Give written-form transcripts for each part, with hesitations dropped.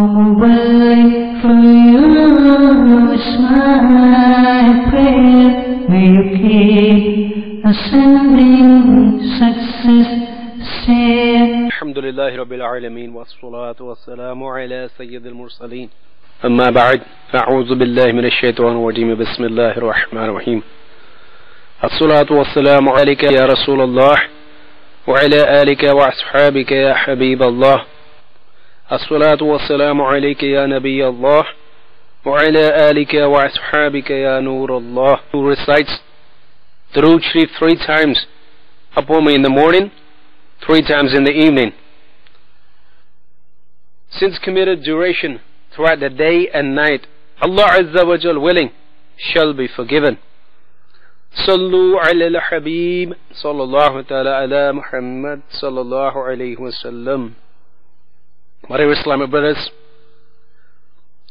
Away for you is my prayer. May you keep ascending success. Say Alhamdulillahi Rabbil Alameen wassalatu wassalamu ala Sayyidil Mursaleen. Amma ba'd. A'udhu billahi minash shaitanir rajim. Bismillahir Rahmanir Rahim. As-salatu wassalamu alayka ya Rasulullah wa ala alika wa ashabika ya Habiballah. As-salatu wassalamu alayka ya Nabiy Allah wa ala alika wa ashabika ya Nur Allah. Who recites Durood Sharif 3 times upon me in the morning, 3 times in the evening. Since committed duration throughout the day and night, Allah Azza wa Jal willing, shall be forgiven. Sallu ala al-Habib sallallahu ta'ala ala Muhammad sallallahu alayhi wa sallam. My dear Islamic brothers,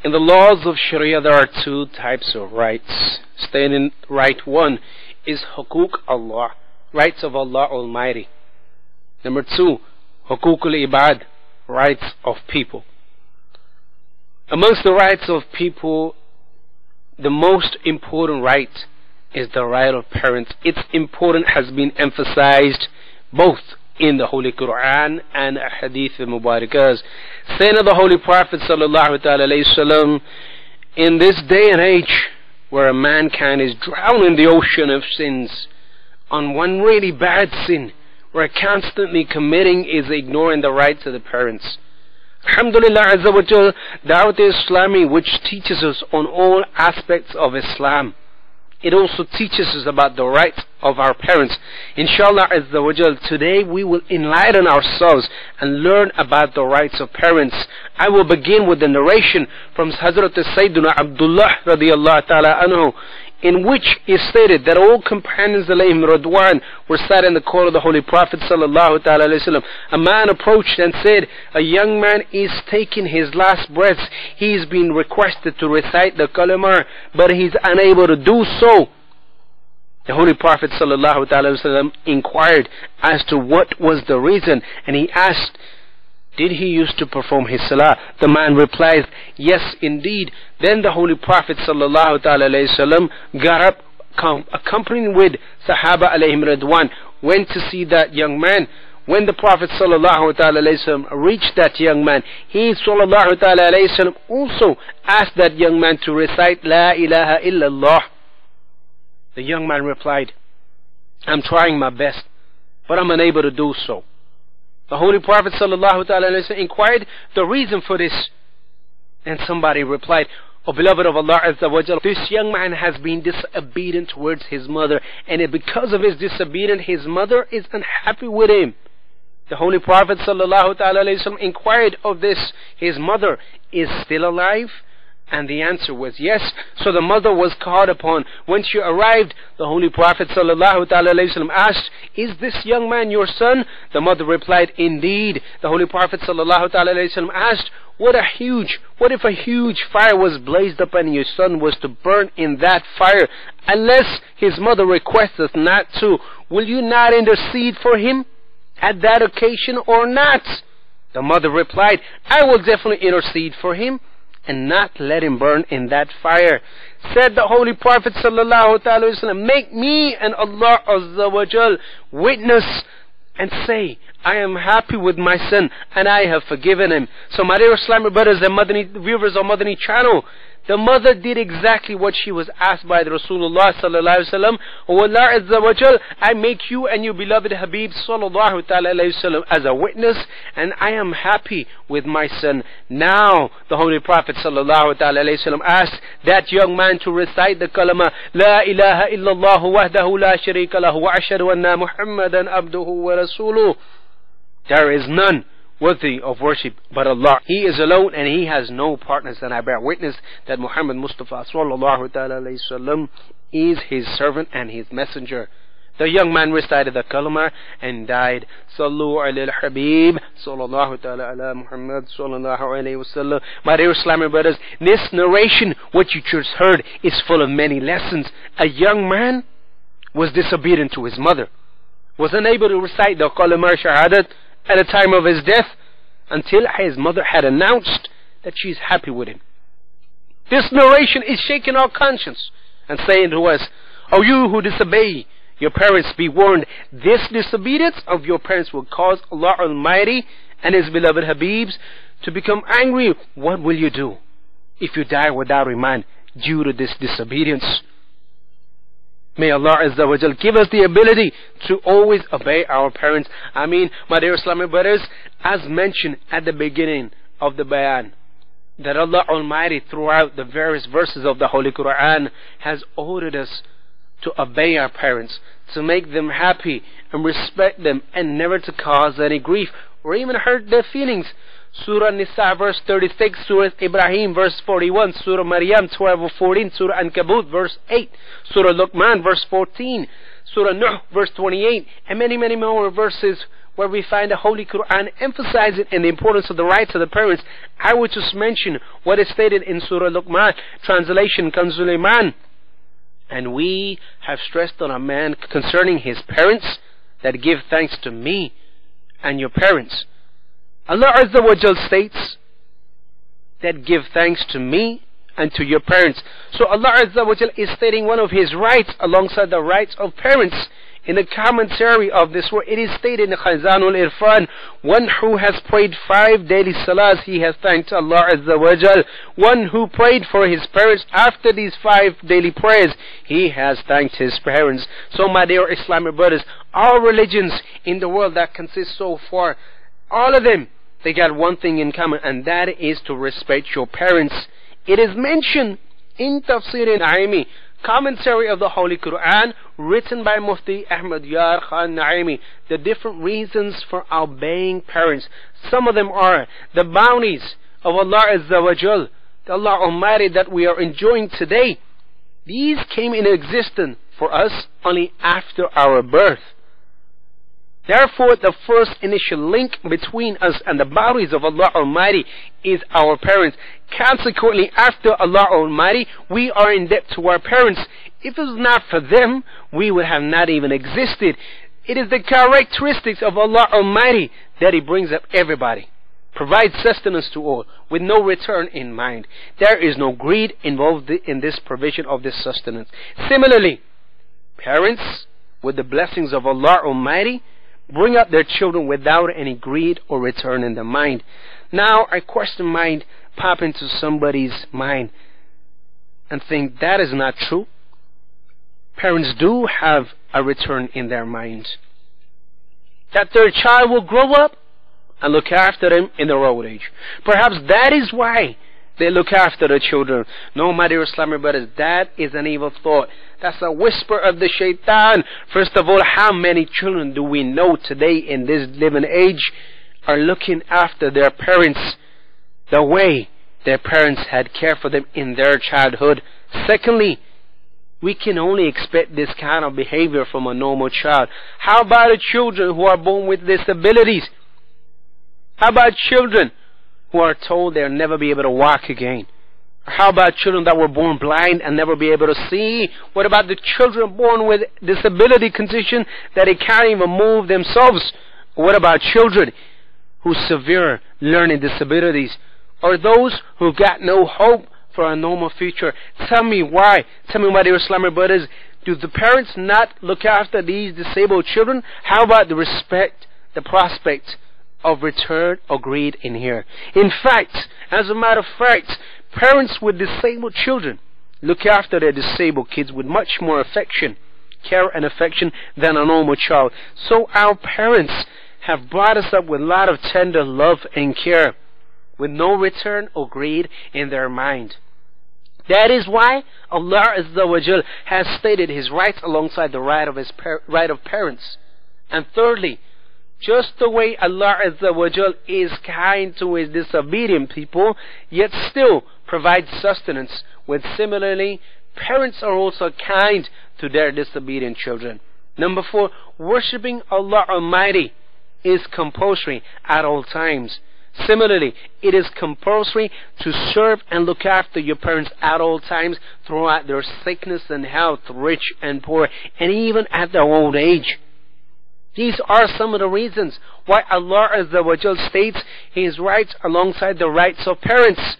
in the laws of Sharia there are 2 types of rights. Stating right 1 is Hukuk Allah, rights of Allah Almighty. Number 2, Hukukul Ibad, rights of people. Amongst the rights of people, the most important right is the right of parents. Its importance has been emphasized both in the Holy Quran and Hadith al-Mubarakas. Saying of the Holy Prophet sallallahu alayhi wasallam, in this day and age where mankind is drowned in the ocean of sins, on one really bad sin, we're constantly committing is ignoring the rights of the parents. Alhamdulillah Azza wa Jal, Dawat Islami, which teaches us on all aspects of Islam, it also teaches us about the rights of our parents. Inshallah Azza wa Jal, today we will enlighten ourselves and learn about the rights of parents. I will begin with the narration from Hazrat Sayyiduna Abdullah radiyallahu ta'ala anhu, in which is stated that all companions alayhim radwan were sat in the court of the Holy Prophet sallallahu ta'ala alayhi wasallam. A man approached and said, a young man is taking his last breaths. He is being requested to recite the kalima, but he's unable to do so. The Holy Prophet sallallahu ta'ala alayhi wasallam inquired as to what was the reason, and he asked, did he used to perform his salah? The man replied, yes indeed. Then the Holy Prophet sallallahu ta'ala alayhi wasallam got up, accompanied with Sahaba alayhim radwan, went to see that young man. When the Prophet sallallahu ta'ala alayhi wasallam reached that young man, he sallallahu ta'ala alayhi wasallam also asked that young man to recite La ilaha illallah. The young man replied, I'm trying my best, but I'm unable to do so. The Holy Prophet sallallahu ta'ala alayhi wasallam inquired the reason for this, and somebody replied, O beloved of Allah Azza wa Jalla, this young man has been disobedient towards his mother, and because of his disobedience his mother is unhappy with him. The Holy Prophet sallallahu ta'ala alayhi wasallam inquired of this, his mother is still alive? And the answer was yes. So the mother was called upon. When she arrived, the Holy Prophet sallallahu ta'ala alayhi wasallam asked, is this young man your son? The mother replied, indeed. The Holy Prophet sallallahu ta'ala alayhi wasallam asked, what if a huge fire was blazed up and your son was to burn in that fire? Unless his mother requests us not to, will you not intercede for him at that occasion or not? The mother replied, I will definitely intercede for him and not let him burn in that fire. Said the Holy Prophet sallallahu ta'ala wasallam, make me and Allah Azza wa Jal witness and say, I am happy with my son and I have forgiven him. So my dear Islamic brothers and Madani viewers of Madani channel, the mother did exactly what she was asked by the Rasulullah sallallahu alaihi wasallam. O Allah Azza wa Jal, I make you and your beloved Habib sallallahu ta'ala alayhi wasallam as a witness, and I am happy with my son. Now the Holy Prophet sallallahu ta'ala alayhi wasallam asked that young man to recite the kalima La ilaha illallah wahdahu la sharika lahu wa ashhadu anna Muhammadan abduhu wa rasuluh. There is none worthy of worship but Allah. He is alone and He has no partners, and I bear witness that Muhammad Mustafa sallallahu ta'ala alayhi wasallam is His servant and His messenger. The young man recited the kalima and died. Sallu ala al-Habib sallallahu ta'ala ala Muhammad sallallahu alayhi wasallam. My dear Islamic brothers, this narration what you just heard is full of many lessons. A young man was disobedient to his mother, was unable to recite the kalima shahadat at the time of his death until his mother had announced that she is happy with him. This narration is shaking our conscience and saying to us, "O you who disobey your parents, be warned. This disobedience of your parents will cause Allah Almighty and His beloved Habibs to become angry. What will you do if you die without iman due to this disobedience?" May Allah Azza wa Jal give us the ability to always obey our parents. I mean, my dear Islamic brothers, as mentioned at the beginning of the bayan, that Allah Almighty throughout the various verses of the Holy Quran has ordered us to obey our parents, to make them happy and respect them, and never to cause any grief or even hurt their feelings. Surah Nisa verse 36, Surah Ibrahim verse 41, Surah Maryam 12-14, Surah Ankabut verse 8, Surah Luqman verse 14, Surah Nuh verse 28, and many more verses where we find the Holy Quran emphasizing the importance of the rights of the parents. I would just mention what is stated in Surah Luqman, translation Kanzul Iman. And we have stressed on a man concerning his parents that give thanks to me and your parents. Allah Azza wa Jal states that give thanks to me and to your parents. So Allah Azza wa Jal is stating one of His rights alongside the rights of parents. In the commentary of this word, it is stated in Khazanul Irfan, one who has prayed 5 daily salahs, he has thanked Allah Azza wa Jal. One who prayed for his parents after these 5 daily prayers, he has thanked his parents. So my dear Islamic brothers, all religions in the world that consist so far, all of them, they got one thing in common, and that is to respect your parents. It is mentioned in Tafsir Naimi, commentary of the Holy Quran, written by Mufti Ahmad Yar Khan Naimi, the different reasons for obeying parents. Some of them are the bounties of Allah Azza wa Jal, the Allah Almighty that we are enjoying today. These came in existence for us only after our birth. Therefore, the first initial link between us and the bounties of Allah Almighty is our parents. Consequently, after Allah Almighty, we are in debt to our parents. If it was not for them, we would have not even existed. It is the characteristics of Allah Almighty that He brings up everybody, provides sustenance to all, with no return in mind. There is no greed involved in this provision of this sustenance. Similarly, parents, with the blessings of Allah Almighty, bring up their children without any greed or return in the mind. Now, a question might pop into somebody's mind and think that is not true. Parents do have a return in their mind, that their child will grow up and look after them in their old age. Perhaps that is why they look after the children. No, my dear Islamic brothers, that is an evil thought. That's a whisper of the shaitan. First of all, how many children do we know today in this living age are looking after their parents the way their parents had care for them in their childhood? Secondly, we can only expect this kind of behavior from a normal child. How about the children who are born with disabilities? How about children who are told they'll never be able to walk again? How about children that were born blind and never be able to see? What about the children born with disability condition that they can't even move themselves? What about children who severe learning disabilities, or those who got no hope for a normal future? Tell me why. Tell me, my dear Islamic brothers, do the parents not look after these disabled children? How about the respect, the prospect of return or greed in here? In fact, as a matter of fact, parents with disabled children look after their disabled kids with much more affection, care and affection than a normal child. So our parents have brought us up with a lot of tender love and care, with no return or greed in their mind. That is why Allah Azza wa Jal has stated His rights alongside the right of parents. And thirdly, just the way Allah Azza wa Jal is kind to His disobedient people, yet still provides sustenance, with similarly, parents are also kind to their disobedient children. Number 4, worshipping Allah Almighty is compulsory at all times. Similarly, it is compulsory to serve and look after your parents at all times, throughout their sickness and health, rich and poor, and even at their old age. These are some of the reasons why Allah Azza wa Jal states His rights alongside the rights of parents.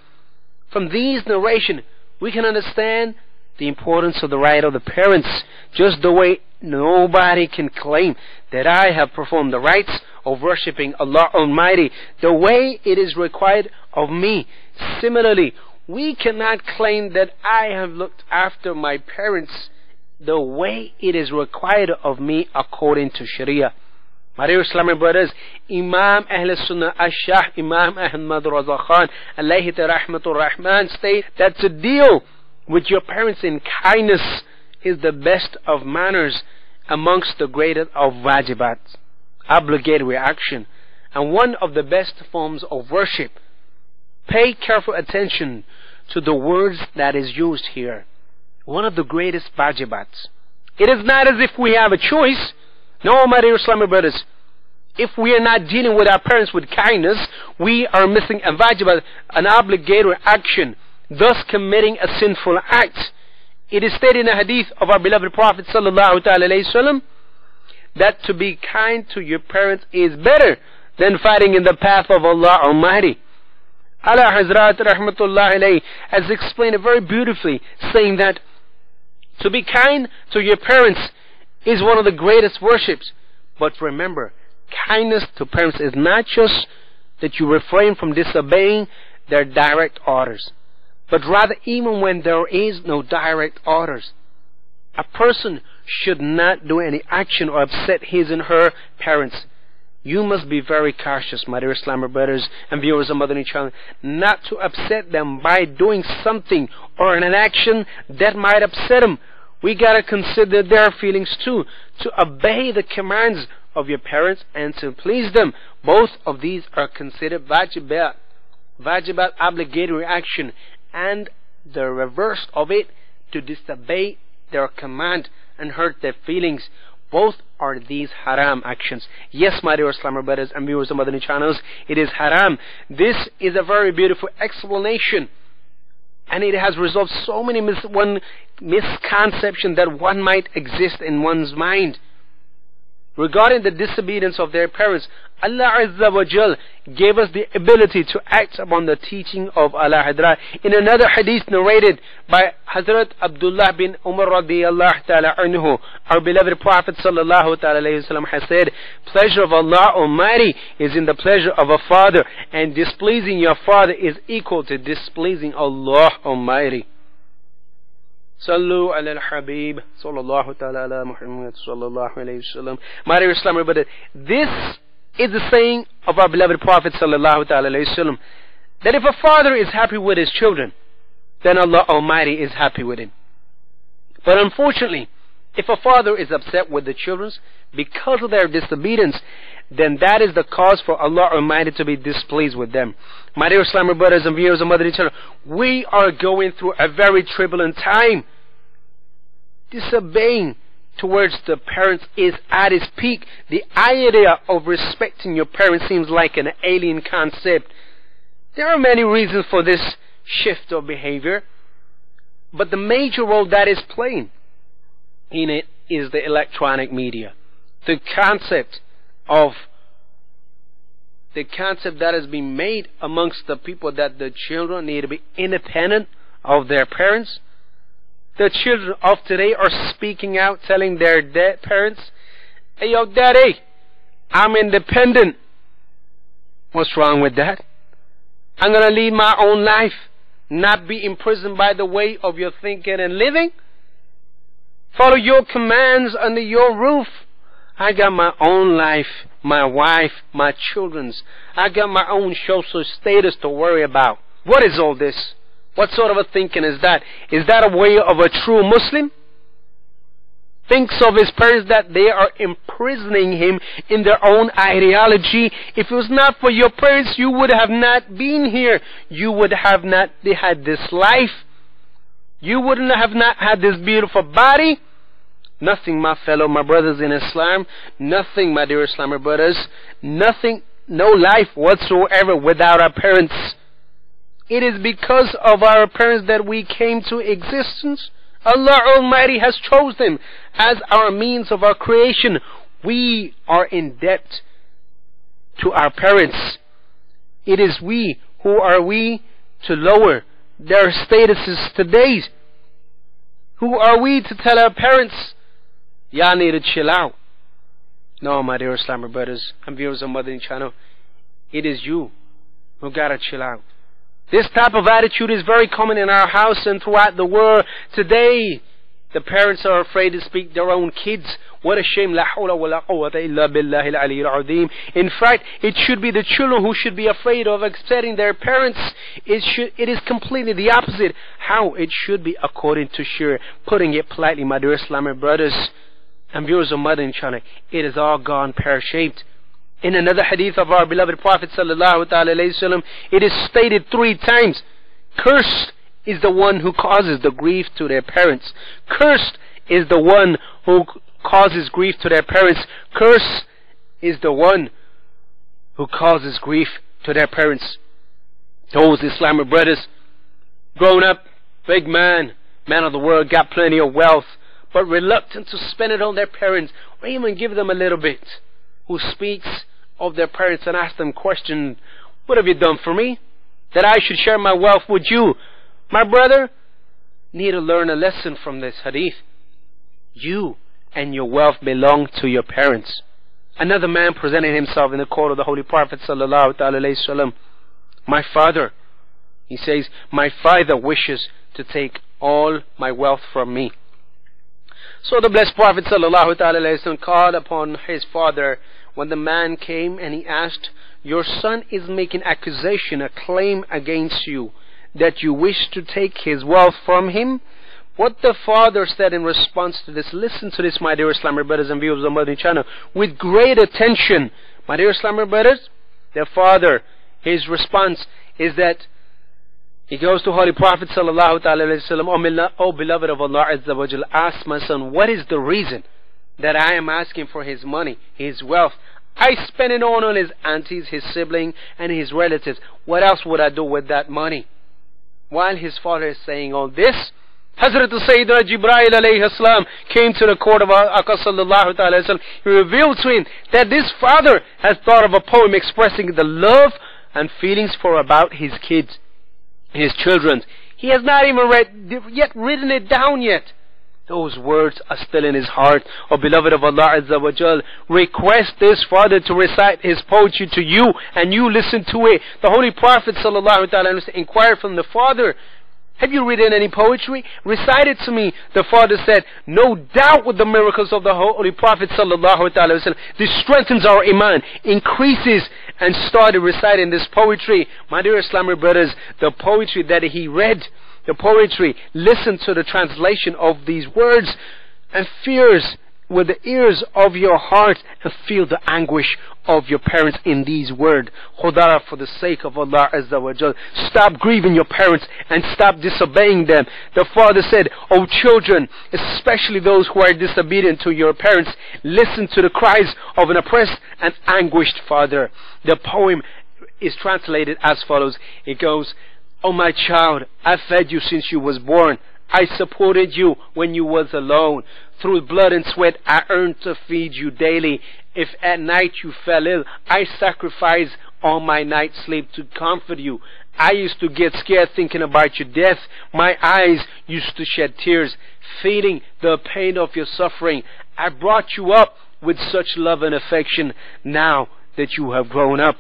From these narration, we can understand the importance of the right of the parents, just the way nobody can claim that I have performed the rites of worshipping Allah Almighty the way it is required of me. Similarly, we cannot claim that I have looked after my parents the way it is required of me according to Sharia. My dear Islamic brothers, Imam Ahl Sunnah Ash-Shah Imam Ahmad Raza Khan alayhi rahmatur rahman state that to deal with your parents in kindness is the best of manners amongst the greatest of wajibat, obligatory action, and one of the best forms of worship. Pay careful attention to the words that is used here. One of the greatest wajibats. It is not as if we have a choice. No, my dear Islamic brothers. If we are not dealing with our parents with kindness, we are missing a wajibat, an obligatory action, thus committing a sinful act. It is stated in a hadith of our beloved Prophet sallallahu alaihi wasallam that to be kind to your parents is better than fighting in the path of Allah Almighty. Ala Hazrat rahmatullah alayhi has explained it very beautifully, saying that to be kind to your parents is one of the greatest worships. But remember, kindness to parents is not just that you refrain from disobeying their direct orders, but rather even when there is no direct orders. A person should not do any action or upset his and her parents. You must be very cautious, my dear Islamic brothers and viewers of Madani Channel, not to upset them by doing something or an action that might upset them. We gotta consider their feelings too, to obey the commands of your parents and to please them. Both of these are considered wajibat, obligatory action, and the reverse of it, to disobey their command and hurt their feelings. Both are these haram actions. Yes, my dear Islamic brothers and viewers of Madani channels, it is haram. This is a very beautiful explanation, and it has resolved so many misconceptions that one might exist in one's mind regarding the disobedience of their parents. Allah Azza wa Jal gave us the ability to act upon the teaching of Allah Hadra. In another hadith narrated by Hazrat Abdullah bin Umar radiyallahu ta'ala anhu, our beloved Prophet sallallahu ta'ala alayhi wasallam has said, pleasure of Allah Almighty is in the pleasure of a father, and displeasing your father is equal to displeasing Allah Almighty. Sallu ala al-Habib sallallahu ta'ala ala Muhammad sallallahu alayhi wasallam. My dear Islamic brother, this is the saying of our beloved Prophet sallallahu ta'ala alayhi wasallam, that if a father is happy with his children, then Allah Almighty is happy with him. But unfortunately, if a father is upset with the children because of their disobedience, then that is the cause for Allah Almighty to be displeased with them. My dear Islamic brothers and viewers of Madani Channel, we are going through a very turbulent time. Disobeying towards the parents is at its peak. The idea of respecting your parents seems like an alien concept. There are many reasons for this shift of behavior, but the major role that is playing in it is the electronic media. The concept that has been made amongst the people that the children need to be independent of their parents. The children of today are speaking out, telling their dead parents, hey yo daddy, I'm independent. What's wrong with that? I'm gonna lead my own life, not be imprisoned by the way of your thinking and living. Follow your commands under your roof. I got my own life, my wife, my children's. I got my own social status to worry about. What is all this? What sort of a thinking is that? Is that a way of a true Muslim? Thinks of his parents that they are imprisoning him in their own ideology. If it was not for your parents, you would have not been here. You would have not had this life. You wouldn't have not had this beautiful body. Nothing, my brothers in Islam. Nothing, my dear Islamic brothers. Nothing, no life whatsoever without our parents. It is because of our parents that we came to existence. Allah Almighty has chosen them as our means of our creation. We are in debt to our parents. It is we who are we to lower their statuses today. Who are we to tell our parents, y'all need to chill out? No, my dear Islamic brothers and viewers of Madani Channel, it is you who gotta chill out. This type of attitude is very common in our house and throughout the world today. The parents are afraid to speak their own kids. What a shame. La hawla wa la quwwata illa billahi al-aliyyil azim. In fact, it should be the children who should be afraid of upsetting their parents. It is completely the opposite. How it should be according to Shariah. Putting it politely, my dear Islamic brothers and viewers of Madani Channel, it is all gone pear-shaped. In another hadith of our beloved Prophet sallallahu alaihi wasallam, it is stated 3 times, cursed is the one who causes the grief to their parents. Cursed is the one who causes grief to their parents. Cursed is the one who causes grief to their parents. Those Islamic brothers, grown up, big man of the world, got plenty of wealth, but reluctant to spend it on their parents or even give them a little bit. Who speaks of their parents and asks them questions, what have you done for me that I should share my wealth with you? My brother, need to learn a lesson from this hadith. You and your wealth belong to your parents. Another man presented himself in the court of the Holy Prophet sallallahu alaihi wasallam. My father, he says, my father wishes to take all my wealth from me. So the blessed Prophet sallallahu alaihi wasallam called upon his father when the man came and he asked, your son is making accusation, a claim against you, that you wish to take his wealth from him. What the father said in response to this, listen to this, my dear Islamic brothers and viewers of Madani Channel, with great attention. My dear Islamic brothers, the father, his response is that he goes to Holy Prophet sallallahu alaihi wasallam, O beloved of Allah Azza wa Jal, ask my son, what is the reason that I am asking for his money, his wealth? I spend it on his aunties, his sibling, and his relatives. What else would I do with that money? While his father is saying all this, Hazrat Sayyidina Jibreel alayhi salam came to the court of Aqsa sallallahu alayhi wasallam. He revealed to him that this father has thought of a poem expressing the love and feelings for about his kids, his children. He has not even written it down yet. Those words are still in his heart. O beloved of Allah Azza wa Jal, request this father to recite his poetry to you and you listen to it. The Holy Prophet sallallahu alaihi wasallam inquired from the father, have you written any poetry? Recite it to me. The father said, no doubt with the miracles of the Holy Prophet sallallahu alaihi wasallam, this strengthens our iman, increases, and started reciting this poetry. My dear Islamic brothers, the poetry that he read, the poetry, listen to the translation of these words and fears with the ears of your heart and feel the anguish of your parents in these words. Khudara, for the sake of Allah Azza wa Jal, stop grieving your parents and stop disobeying them. The father said, O children, especially those who are disobedient to your parents, listen to the cries of an oppressed and anguished father. The poem is translated as follows. It goes, O my child, I fed you since you was born. I supported you when you was alone. Through blood and sweat I earned to feed you daily. If at night you fell ill, I sacrificed all my night sleep to comfort you. I used to get scared thinking about your death. My eyes used to shed tears, feeling the pain of your suffering. I brought you up with such love and affection. Now that you have grown up,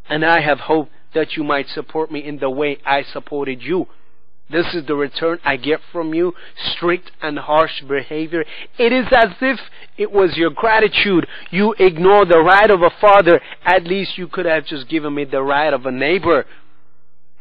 and I have hope that you might support me in the way I supported you. This is the return I get from you, strict and harsh behavior. It is as if it was your gratitude. You ignore the right of a father. At least you could have just given me the right of a neighbor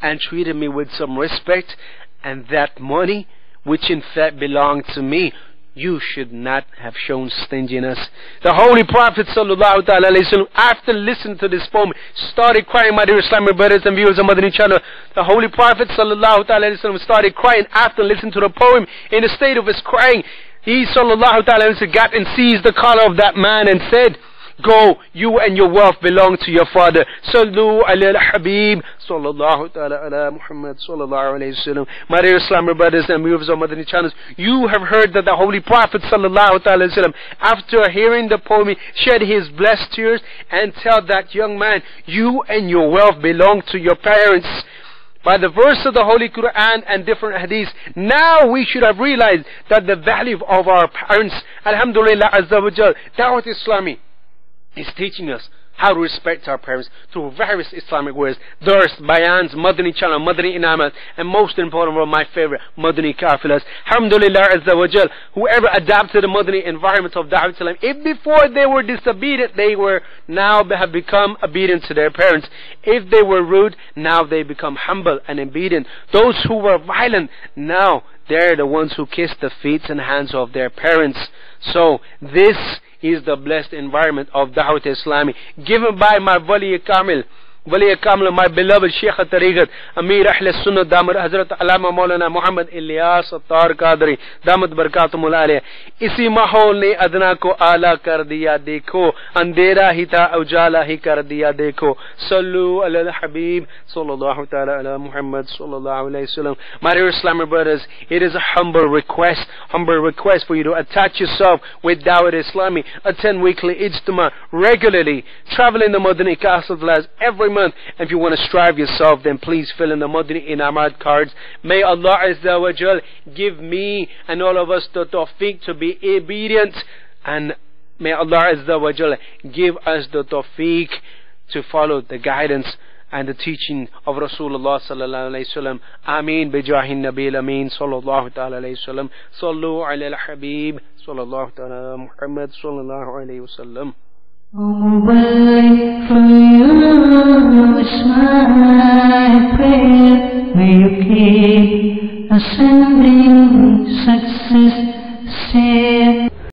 and treated me with some respect. And that money, which in fact belonged to me, you should not have shown stinginess. The Holy Prophet sallallahu alaihi wasallam, after listening to this poem, started crying. My dear Islamic brothers and viewers of Madani Channel, the Holy Prophet sallallahu alaihi wasallam started crying after listening to the poem. In the state of his crying, he sallallahu alaihi wasallam got and seized the collar of that man and said, go, you and your wealth belong to your father. Sallu ala al-Habib sallallahu ta'ala ala Muhammad sallallahu alayhi wasallam. My dear Islamic brothers and viewers of Madani channels, you have heard that the Holy Prophet sallallahu ta'ala wasallam, after hearing the poem, shed his blessed tears and tell that young man, you and your wealth belong to your parents. by the verse of the Holy Quran and different hadiths. Now we should have realized that the value of our parents, alhamdulillah azza wa jal, Dawat Islami is teaching us how to respect our parents through various Islamic ways. Dars, bayans, Madani channel, Madani inamat, and most important of my favorite, Madani kafilas. Alhamdulillah azza wa jal, whoever adapted the Madani environment of Dawat Islam, if before they were disobedient, they were now have become obedient to their parents. If they were rude, now they become humble and obedient. Those who were violent, now they're the ones who kiss the feet and hands of their parents. So this is the blessed environment of Dawat Islami, given by my Wali Kamil, my beloved Sheikh al-Tariqat, Amir Ahl Sunnah, Damar Hazrat Alama Maulana Muhammad Ilyas Attar Qadri, Damat Barakatumul Aliyah. Isi mahol ne adna ko ala kar diya, dekho andera hi tha ujala hi kar diya, dekho. Sallu ala al-Habib sallallahu ta'ala ala Muhammad sallallahu alayhi wasallam. My dear Islamic brothers, it is a humble request for you to attach yourself with Dawat Islami, attend weekly ijtima regularly, travel in the Madani Castle every month. If you want to strive yourself, then please fill in the Madani Inamat cards. May Allah Azza wa Jal give me and all of us the tawfiq to be obedient, and may Allah Azza wa Jal give us the tawfiq to follow the guidance and the teaching of Rasulullah sallallahu alayhi wasallam. Ameen bijahin nabil ameen sallallahu ta'ala alayhi wasallam. Sallu ala al-Habib sallallahu ta'ala Muhammad sallallahu alayhi wasallam. Away for you is my prayer. May you keep ascending success. Say